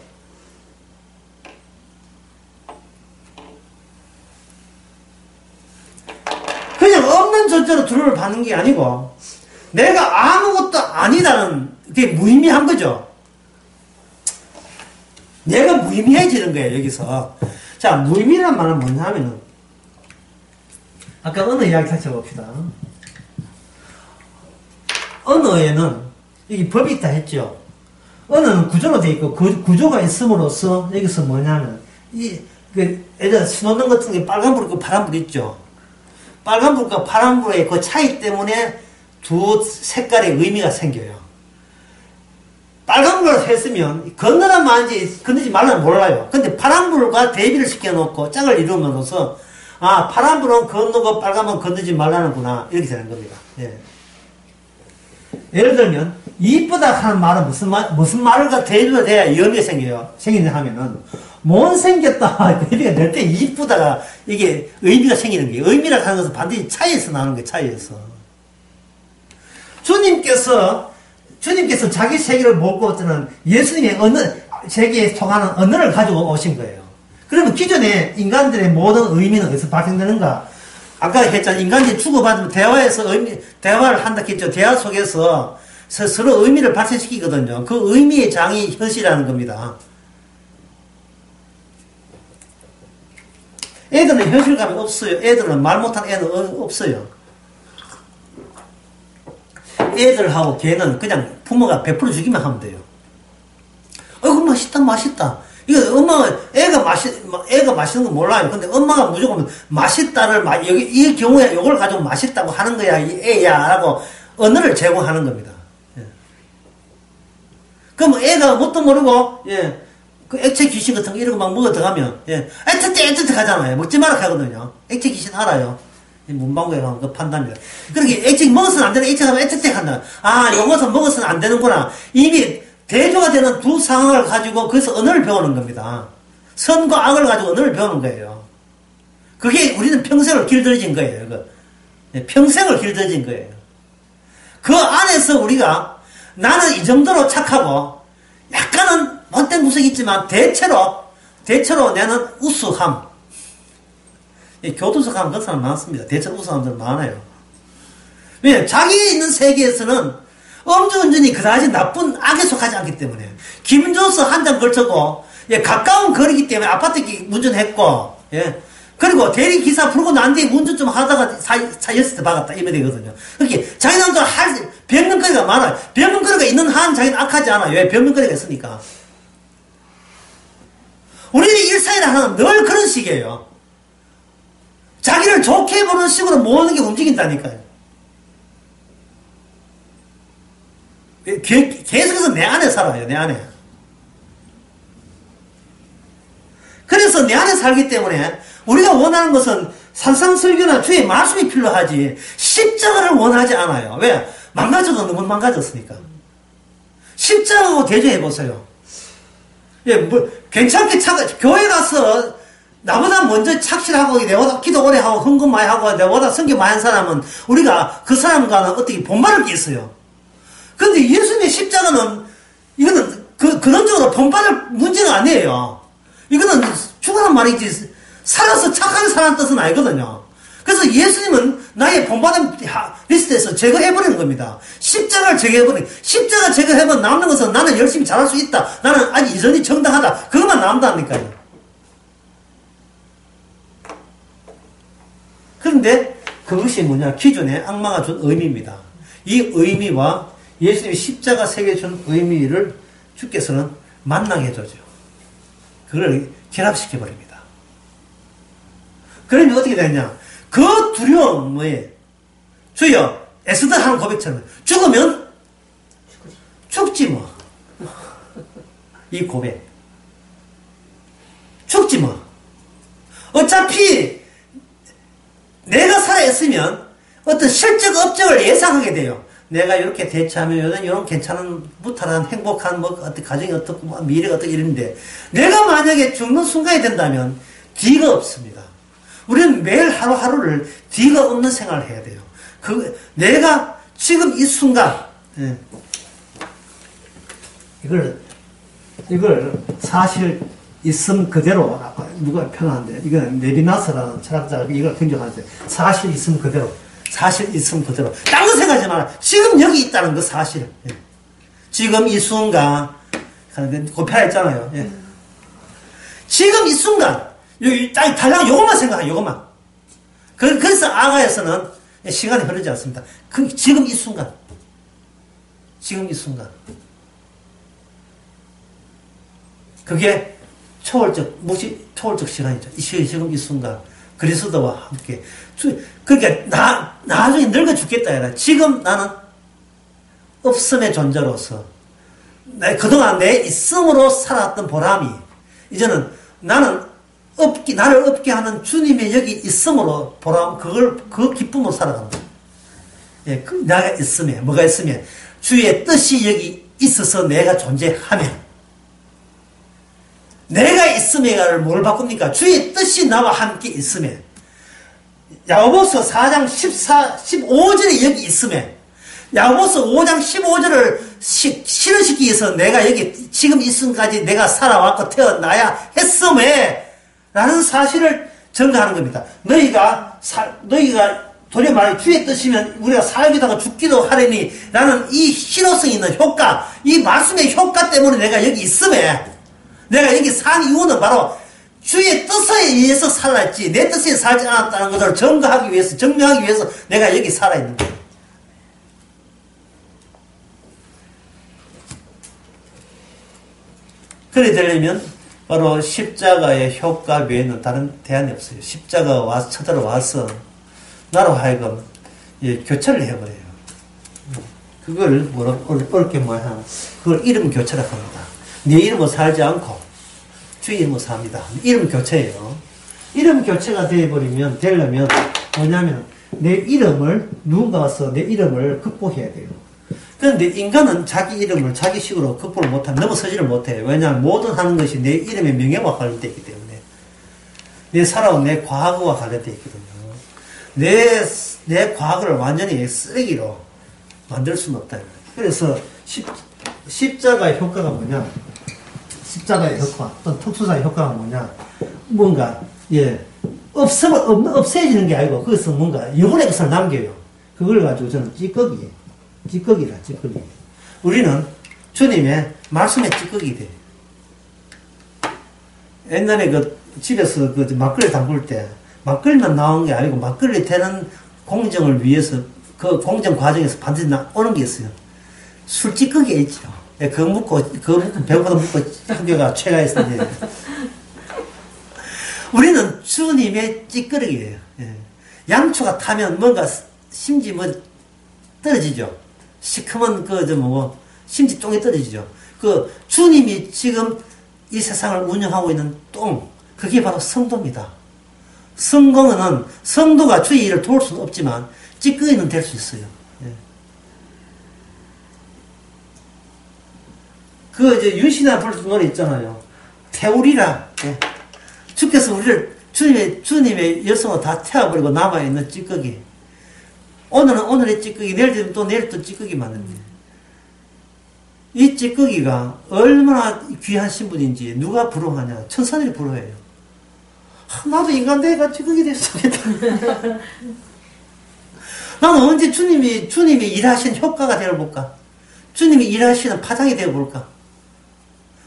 그냥 없는 존재로 두려움을 받는 게 아니고 내가 아무것도 아니다는 게 무의미한 거죠. 내가 무의미해지는 거예요, 여기서. 자, 무의미란 말은 뭐냐 하면은, 아까 언어 이야기 다시 해봅시다. 언어에는, 여기 법이 있다 했죠. 언어는 구조로 되어 있고, 그 구조가 있음으로써, 여기서 뭐냐면, 예를 신호등 같은 게 빨간불 있고 파란불 있죠. 빨간불과 파란불의 그 차이 때문에 두 색깔의 의미가 생겨요. 빨간불을 했으면 건너란 말인지 건너지 말라는 몰라요. 근데 파란불과 대비를 시켜놓고 짝을 이루면서 아, 파란불은 건너고 빨간불은 건너지 말라는구나 이렇게 되는 겁니다. 예. 예를 들면 이쁘다 하는 말은 무슨 말과 대비가 돼야 의미가 생겨요. 생기냐 하면은 못생겼다 대비가 될 때 이쁘다가 이게 의미가 생기는 거예요. 의미라고 하는 것은 반드시 차이에서 나오는 거예요. 차이에서. 주님께서 자기 세계를 몰고 오는 예수님의 세계에 통하는 언어를 가지고 오신 거예요. 그러면 기존의 인간들의 모든 의미는 어디서 발생되는가? 아까 했잖아요. 인간들이 주고받으면 대화를 한다 했죠. 대화 속에서 서로 의미를 발생시키거든요. 그 의미의 장이 현실이라는 겁니다. 애들은 현실감이 없어요. 애들은 말 못하는 애는 없어요. 애들하고 걔는 그냥 부모가 100% 주기만 하면 돼요. 어이구, 맛있다, 맛있다. 이거 엄마가, 애가 맛있는 거 몰라요. 근데 엄마가 무조건 맛있다를, 이 경우에 이걸 가지고 맛있다고 하는 거야, 이 애야. 라고 언어를 제공하는 겁니다. 예. 그럼 애가 뭣도 모르고, 예. 그 액체 귀신 같은 거 이런 거 막 먹어 들어가면, 예. 애틋해 하잖아요. 먹지 마라 하거든요. 액체 귀신 알아요. 문방구에 가면 그 판답니다. 그렇게 액체 먹어서는 안 되는 액체 가면 애틋해 한다. 아, 요것은 먹어서는 안 되는구나. 이미 대조가 되는 두 상황을 가지고 거기서 언어를 배우는 겁니다. 선과 악을 가지고 언어를 배우는 거예요. 그게 우리는 평생을 길들여진 거예요. 그. 평생을 길들여진 거예요. 그 안에서 우리가 나는 이 정도로 착하고 약간은 못된 구석이 있지만 대체로 나는 우수함. 교도소 가면 그런 사람 많습니다. 대체로 우수한 사람 많아요. 왜? 자기 있는 세계에서는 엄중운전이 그다지 나쁜 악에 속하지 않기 때문에 김조서 한 장 걸쳐고 예, 가까운 거리기 때문에 아파트 운전했고 예, 그리고 대리기사 부르고 난 뒤에 운전 좀 하다가 사이였을 때 박았다 이래 되거든요. 그렇게 자기는 또 변명거리가 많아요. 변명거리가 있는 한 자기는 악하지 않아요. 왜? 변명거리가 있으니까. 우리는 일상이라 하는 늘 그런 식이에요. 자기를 좋게 보는 식으로 모든 게 움직인다니까요. 계속해서 내 안에 살아요. 내 안에. 그래서 내 안에 살기 때문에 우리가 원하는 것은 산상설교나 주의 말씀이 필요하지 십자가를 원하지 않아요. 왜? 망가져도 너무 망가졌으니까. 십자가하고 대조해보세요. 예, 괜찮게 교회 가서 나보다 먼저 착실하고 내보다 기도 오래 하고 헌금 많이 하고 내보다 성경 많이 한 사람은 우리가 그 사람과는 어떻게 본받을 게 있어요. 근데 예수님의 십자가는 이거는 근원적으로 본받을 문제가 아니에요. 이거는 죽으란 말이지 살아서 착하게 사는 뜻은 아니거든요. 그래서 예수님은 나의 본받음 리스트에서 제거해버리는 겁니다. 십자가를 십자가 제거해면 남는 것은 나는 열심히 잘할 수 있다. 나는 아직 여전히 정당하다. 그것만 남다니까요. 그런데 그것이 뭐냐? 기존에 악마가 준 의미입니다. 이 의미와 예수님이 십자가 세계 준 의미를 주께서는 만나게 해주죠. 그걸 결합시켜버립니다. 그러면 어떻게 되냐? 그 두려움, 주여, 에스더 하는 고백처럼, 죽으면 죽지 뭐. 이 고백. 죽지 뭐. 어차피 내가 살아있으면 어떤 실적 업적을 예상하게 돼요. 내가 이렇게 대처하면 이런 괜찮은 무탈한 행복한 어떤 가정이 어떻고 미래가 어떻게 이런데 내가 만약에 죽는 순간이 된다면 뒤가 없습니다. 우리는 매일 하루하루를 뒤가 없는 생활을 해야 돼요. 내가 지금 이 순간 이걸 사실 있음 그대로 누가 표현하는데 이건 레비나스라는 철학자가 이걸 굉장하는데 사실 있음 그대로 딴 거 생각하지 마라. 지금 여기 있다는 거 사실. 예. 지금 이 순간 고패라 했잖아요. 예. 지금 이 순간 여기 달랑 요것만 생각해. 요것만. 그래서 아가에서는 시간이 흐르지 않습니다. 지금 이 순간 그게 초월적 시간이죠. 지금 이 순간 그리스도와 함께. 그러니까 나중에 늙어 죽겠다 해라. 지금 나는 없음의 존재로서 그동안 내 있음으로 살았던 보람이 이제는 나를 없게 하는 주님의 여기 있음으로 보람 그 기쁨으로 살아간다. 예, 내가 있음에 뭐가 있으면 주의 뜻이 여기 있어서 내가 존재하면 내가 있음에를 뭘 바꿉니까? 주의 뜻이 나와 함께 있음에 야고보서 4장 15절에 여기 있음에 야고보서 5장 15절을 실현시키기 위해서 내가 여기 지금 이 순간까지 내가 살아왔고 태어나야 했음에 라는 사실을 증거하는 겁니다. 너희가 도리어 말해 주의 뜻이면 우리가 살기도 하고 죽기도 하려니 라는 이 실효성 있는 효과 이 말씀의 효과 때문에 내가 여기 있음에 내가 여기 산 이유는 바로 주의 뜻에 의해서 살았지 내 뜻에 살지 않았다는 것을 증거하기 위해서 증명하기 위해서 내가 여기 살아있는 거예요. 그래 되려면 바로 십자가의 효과 외에는 다른 대안이 없어요. 십자가가 와서 쳐들어와서 나로 하여금 교체를 해버려요. 그걸 어렵게 뭐야? 그걸 이름 교체라고 합니다. 내 이름으로 살지 않고 주의 이름으로 삽니다. 이름 교체예요. 이름 교체가 되어버리면 되려면 뭐냐면 내 이름을 누군가 와서 내 이름을 극복해야 돼요. 그런데 인간은 자기 이름을 자기 식으로 극복을 못하면 넘어서지를 못해요. 왜냐하면 모든 하는 것이 내 이름의 명예와 관련되어 있기 때문에 내 살아온 내 과거와 관련되어 있거든요. 내 과거를 완전히 쓰레기로 만들 수는 없다. 그래서 십자가의 효과가 뭐냐? 십자가의 효과 또는 특수사의 효과가 뭐냐? 뭔가 없애지는 게 아니고 그것은 뭔가 영혼의 것을 남겨요. 그걸 가지고 저는 찌꺼기라. 우리는 주님의 말씀의 찌꺼기 돼요. 옛날에 집에서 막걸리 담글 때 막걸리만 나온 게 아니고 막걸리 되는 공정을 위해서 그 공정 과정에서 반드시 오는 게 있어요. 술 찌꺼기가 있죠. 그거 묻고 배고파도 묻고 학교가 최가했습니다. 우리는 주님의 찌꺼기예요. 양초가 타면 뭔가 심지 떨어지죠. 시커먼 심지 똥이 떨어지죠. 주님이 지금 이 세상을 운영하고 있는 그게 바로 성도입니다. 성도가 주의 일을 도울 수는 없지만 찌꺼기는 될 수 있어요. 윤신아 부르는 노래 있잖아요. 태우리라. 주께서 주님의 열성을 다 태워버리고 남아있는 찌꺼기. 오늘은 오늘의 찌꺼기, 내일 되면 또 내일 또 찌꺼기 만듭니다. 이 찌꺼기가 얼마나 귀한 신분인지 누가 부러워하냐? 천사들이 부러워해요. 나도 인간 내가 찌꺼기 됐으겠다. 나는 언제 주님이 일하신 효과가 되어볼까? 주님이 일하시는 파장이 되어볼까?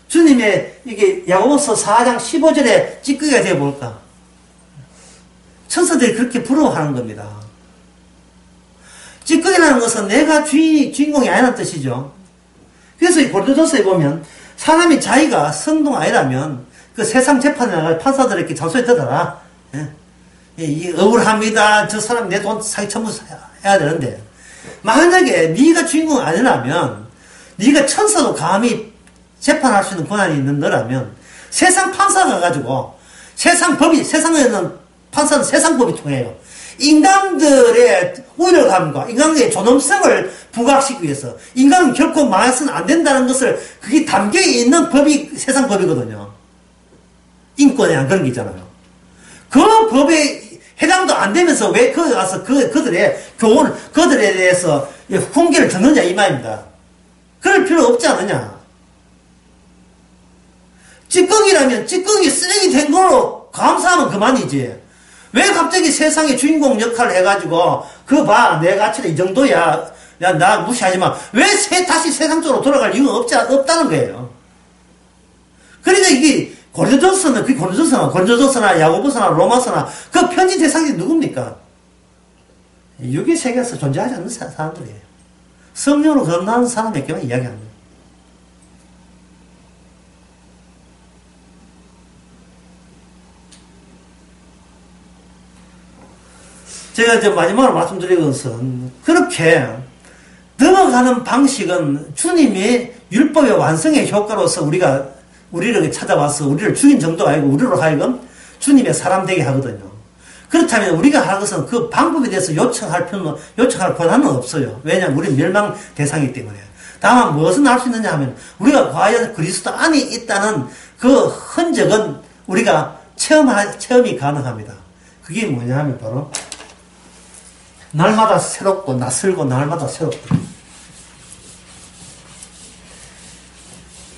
주님의 야고보서 4장 15절에 찌꺼기가 되어볼까? 천사들이 그렇게 부러워하는 겁니다. 찌꺼기라는 것은 내가 주인공이 아니라는 뜻이죠. 그래서 이 고린도전서에 보면 사람이 자기가 성도가 아니라면 그 세상 재판에 나갈 판사들에게 잔소리 듣어라. 억울합니다. 저 사람 내 돈 사기 처분해야 되는데 만약에 네가 주인공이 아니라면 네가 천사도 감히 재판할 수 있는 권한이 있는 너라면 세상 판사가 가지고 세상에는 판사는 세상 법이 통해요. 인간들의 우월감과 인간의 존엄성을 부각시키기 위해서 인간은 결코 망해서는 안 된다는 것을 그게 담겨있는 법이 세상 법이거든요. 인권에 안 그런 게 있잖아요. 그 법에 해당도 안 되면서 왜 거기 가서 그들의 교훈, 그들에 대해서 훈계를 듣느냐 이 말입니다. 그럴 필요 없지 않느냐. 찌꺼기라면 찌꺼기 쓰레기 된 걸로 감사하면 그만이지. 왜 갑자기 세상의 주인공 역할을 해가지고 내 가치는 이 정도야. 야, 나 무시하지 마. 왜 다시 세상 쪽으로 돌아갈 이유가 없다는 거예요. 그러니까 이게 고린도전서나 야고보서나 로마서나 그 편지 대상이 누굽니까? 육의 세계에서 존재하지 않는 사람들이에요. 성령으로 거듭나는 사람에게만 이야기합니다. 제가 이제 마지막으로 말씀드린 것은 그렇게 넘어가는 방식은 주님이 율법의 완성의 효과로서 우리를 찾아와서 우리를 죽인 정도가 아니고 우리로 하여금 주님의 사람 되게 하거든요. 그렇다면 우리가 할 것은 그 방법에 대해서 요청할 권한은 없어요. 왜냐하면 우리는 멸망 대상이기 때문에. 다만 무엇은 할 수 있느냐 하면 우리가 과연 그리스도 안에 있다는 그 흔적은 우리가 체험이 가능합니다. 그게 뭐냐 하면 바로 날마다 새롭고 낯설고 날마다 새롭고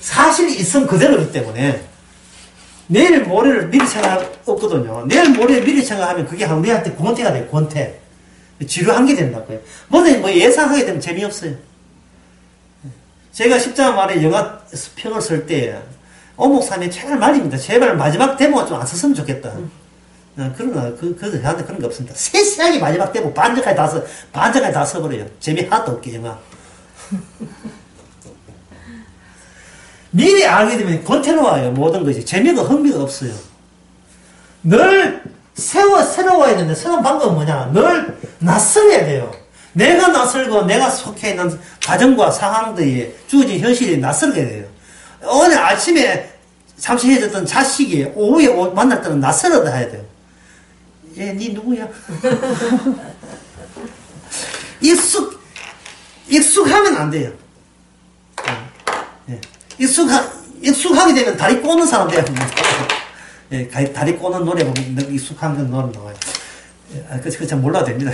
사실이 있음 그대로이기 때문에 내일 모레를 미리 생각 없거든요. 내일 모레를 미리 생각하면 그게 우리한테 권태가 돼요. 권태. 지루한 게 된다고요. 뭐든 예상하게 되면 재미없어요. 제가 십자가 말에 영화 평을 쓸 때 오목삼이 제발 말입니다. 제발 마지막 데모가 좀 안 썼으면 좋겠다. 그러나, 저한테 그런 거 없습니다. 세세하게 마지막 데모 반전까지 다 써버려요. 재미 하나도 없게, 영화. 미리 알게 되면 권태로워요, 모든 것이. 재미가, 흥미가 없어요. 늘 새로워야 되는데, 새로운 방법은 뭐냐? 늘 낯설어야 돼요. 내가 낯설고, 내가 속해 있는 가정과 상황들이 주어진 현실이 낯설게 돼요. 오늘 아침에 잠시 헤어졌던 자식이 오후에 만날 때는 낯설어도 해야 돼요. 얘, 니 누구야? 익숙하면 안 돼요. 예. 익숙하게 되면 다리 꼬는 사람 돼야 됩니다. 예, 다리 꼬는 노래 보면 익숙한 건 노래 나와요. 예, 그거 참 몰라도 됩니다.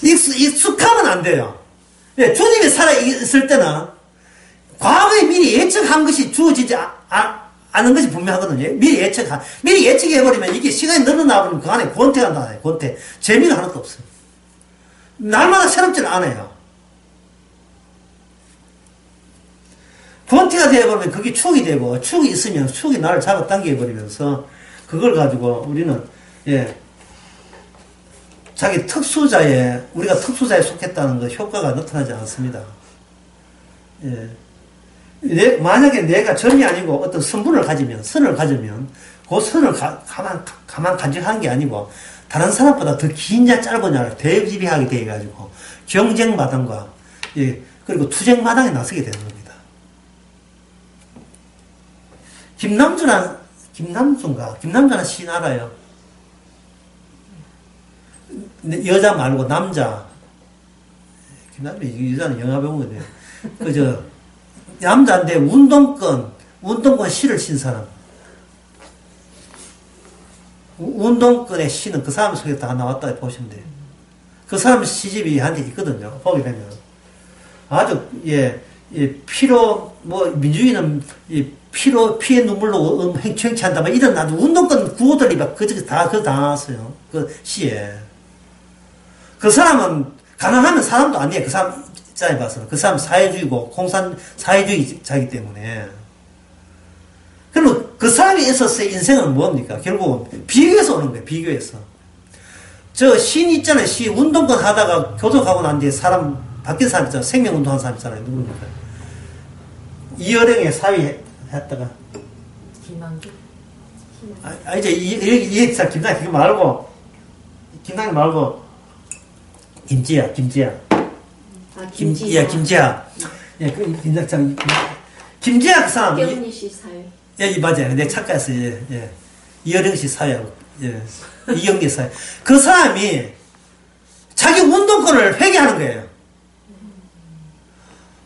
익숙하면 안 돼요. 예, 주님이 살아있을 때는 과거에 미리 예측한 것이 주어지지 않은 것이 분명하거든요. 미리 예측해버리면 이게 시간이 늘어나버리면 그 안에 권태가 나와요. 권태. 재미가 하나도 없어요. 날마다 새롭지는 않아요. 권태가 되어버리면 그게 추억이 되고, 추억이 있으면 추억이 나를 잡아당겨버리면서 그걸 가지고 우리는, 예, 우리가 특수자에 속했다는 그 효과가 나타나지 않습니다. 예. 만약에 내가 전이 아니고 어떤 선을 가지면, 그 선을 가만 간직하는 게 아니고, 다른 사람보다 더 기냐 짧으냐를 대비하게 돼가지고, 경쟁마당과, 예, 그리고 투쟁마당에 나서게 되는 겁니다. 김남주나 시인 알아요? 여자 말고 남자. 김남주 여자는 영화 배우거든요. 남자인데 운동권 시를 쓴 사람. 운동권의 시는 그 사람 속에 다 나왔다 보시면 돼요. 그 사람 시집이 한테 있거든요. 보게 되면. 아주, 민주주의는, 피의 눈물로 횡취한다면 이런 아주 운동권 구호들이 막 다 나왔어요. 그 시에. 그 사람은 가난하면 사람도 아니에요. 그 사람 입장에 봐서는. 그 사람 사회주의고, 사회주의자이기 때문에. 그러면 그 사람이 있었을 인생은 뭡니까? 결국은 비교해서 오는 거예요. 비교해서. 저 시인 있잖아요. 운동권 하다가 교도하고 난 뒤에 바뀐 사람 있잖아요. 생명운동한 사람 있잖아요. 누굽니까? 이어령의 사위 했다가. 김만기? 이제 이해사 김당기 말고, 김지아. 김지아. 예, 김지아 그 사람. 깨훈이 씨 사회. 예, 맞아요. 내가 착각했어요. 예. 이어령 씨 사회하고, 예. 이영기 사회. 그 사람이 자기 운동권을 회개하는 거예요.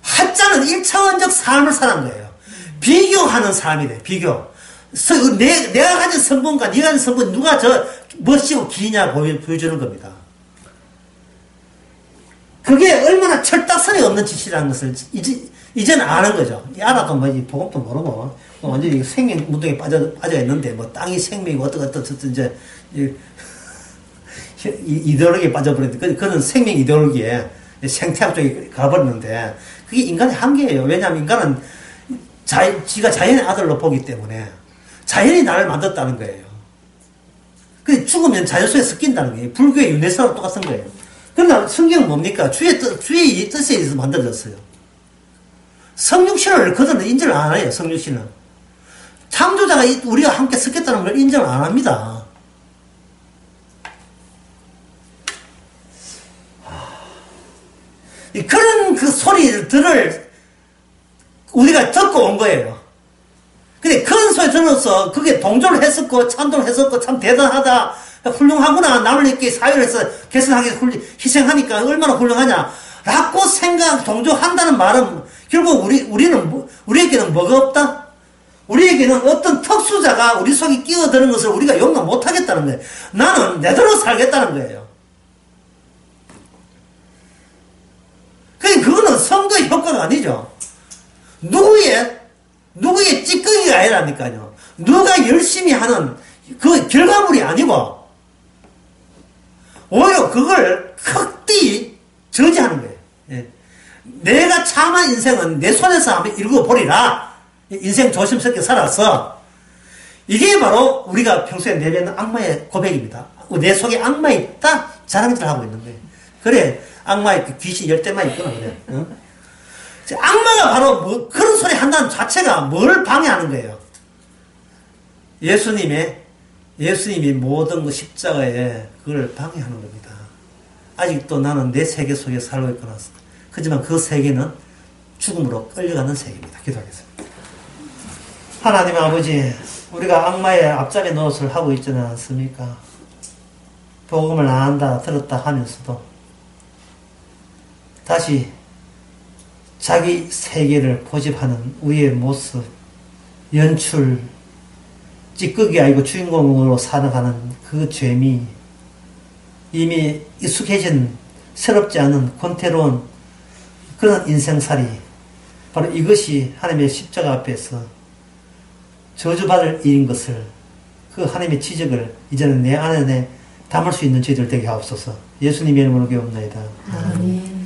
하자는 1차원적 삶을 사는 거예요. 비교하는 사람이 돼, 비교. 내가 가진 성분과 네가 가진 성분, 누가 멋지고 기냐 보여주는 겁니다. 그게 얼마나 철딱선이 없는 짓이라는 것을 이제는 아는 거죠. 알아도 복음도 모르고, 완전히 생명 운동에 빠져 있는데, 땅이 생명이고, 이제, 이데올로기에 빠져버렸는데, 그는 생명 이데올로기에 생태학 쪽에 가버렸는데, 그게 인간의 한계예요. 왜냐하면 인간은 지가 자연의 아들로 보기 때문에, 자연이 나를 만들었다는 거예요. 그 죽으면 자연 속에 섞인다는 거예요. 불교의 유네스랑 똑같은 거예요. 그러나 성경은 뭡니까? 주의 뜻에 의해서 만들어졌어요. 성육신을 그들은 인정을 안 해요. 성육신은. 창조자가 우리가 함께 섞였다는 걸 인정을 안 합니다. 그런 그 소리들을 우리가 듣고 온 거예요. 근데 그런 소리 들어서 그게 동조를 했었고 찬도를 했었고 참 대단하다, 훌륭하구나, 남을 이렇게 사회를 해서 개선하기 희생하니까 얼마나 훌륭하냐 라고 동조한다는 말은 결국 우리에게는 뭐가 없다? 우리에게는 어떤 특수자가 우리 속에 끼어드는 것을 우리가 용납 못하겠다는 거예요. 나는 내대로 살겠다는 거예요. 그거는 선거의 효과가 아니죠. 누구의 찌꺼기가 아니라니까요. 누가 열심히 하는 그 결과물이 아니고, 오히려 그걸 극히 저지하는 거예요. 예. 내가 참한 인생은 내 손에서 한번 읽어보리라 인생 조심스럽게 살아서 이게 바로 우리가 평소에 내뱉는 악마의 고백입니다. 내 속에 악마 있다 자랑질을 하고 있는 거예요. 그래 악마의 그 귀신 열대만 있구나 그래. 응? 악마가 바로 그런 소리 한다는 자체가 뭘 방해하는 거예요. 예수님이 모든 그 십자가에 그걸 방해하는 겁니다. 아직도 나는 내 세계 속에 살고 있구나. 하지만 그 세계는 죽음으로 끌려가는 세계입니다. 기도하겠습니다. 하나님 아버지, 우리가 악마의 앞자리 노릇을 하고 있지는 않습니까? 복음을 안 한다, 들었다 하면서도 다시 자기 세계를 포집하는 우리의 모습, 연출, 찌꺼기 아니고 주인공으로 살아가는 그 죄미, 이미 익숙해진 새롭지 않은 권태로운 그런 인생살이, 바로 이것이 하나님의 십자가 앞에서 저주받을 일인 것을, 그 하나님의 지적을 이제는 내 안에 담을 수 있는 저희들 되게 하옵소서. 예수님의 이름으로 기도합나이다. 아멘.